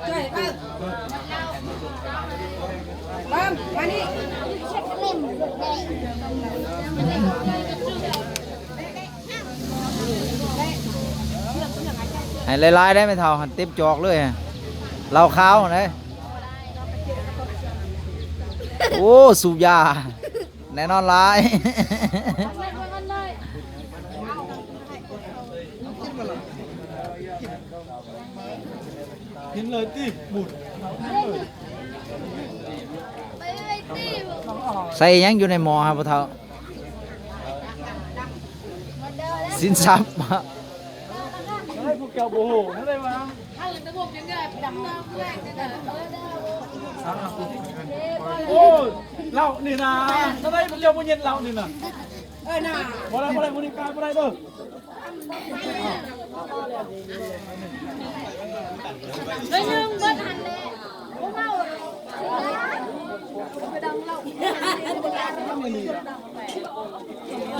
ช่วยบ้างมานี่ให้ลายๆได้ไหมเท่าหันเต็มจอกเลยเราขาวเลยโอ้สูบยาแน่นอนหลาย กินเลยที่บุด ใส่หยังอยู่ในหม้อครับพ่อเฒ่าสินทรัพย์ ให้พวกแกโบโหนั่นเลยมั้งโอ้เหล้านี่นะถ้าได้พวกแกโบเย็นเหล้านี่นะน่ะบ่ได้บริการบ่ได้เด้อเฮ้ยนึงเบิ้ลหันเลยพวกเราไปดังเราอ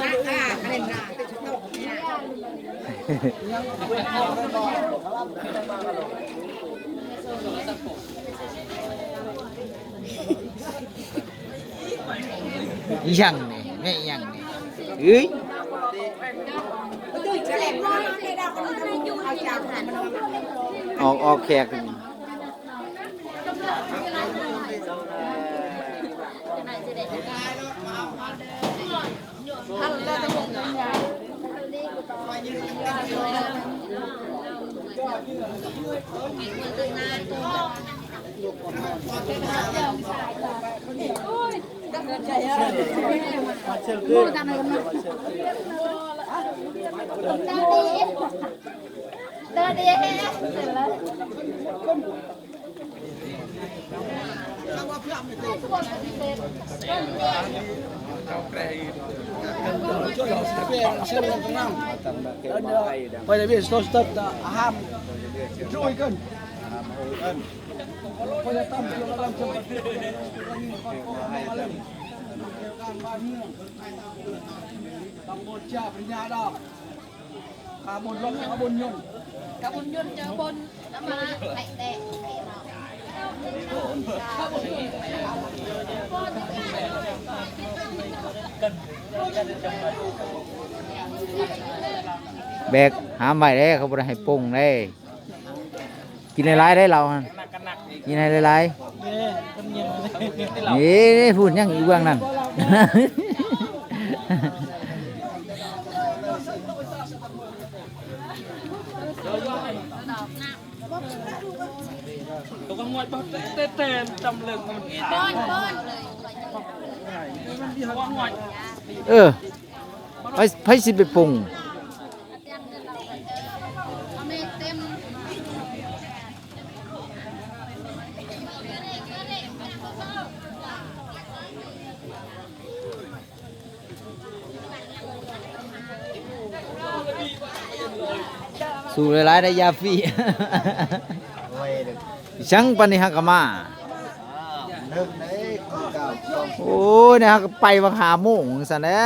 ะไรนะอีหยังนี่แม่อีหยังนี่เอ้ยออกแขกไปเลยพี่สต๊อตห้ามช่วยกันไปเลยตั้มเกี่ยวกับเรื่องตำบลจ่าปริญญาดอกขาบนลงขาบนยง กับบนยนต์เจอบนแล้วมาไข่แตะแบกหาใหม่ได้เขาบ่ได้ให้ปรุงได้กินหลายๆได้เราหั่นกินให้หลายๆนี่พูดหยังอยู่เบื้องนั้น ตัวก็งอยแบบเต้นจำเรื่องมันป้อนเลย ว่างอย ไผสิไปปรุงเต็มสู่หลายๆได้ยาฟรี ช่างปานนี้ฮักก็มาโอ้ยเนี่ยฮักก็ไปว่าหาโมงซั่นแหละ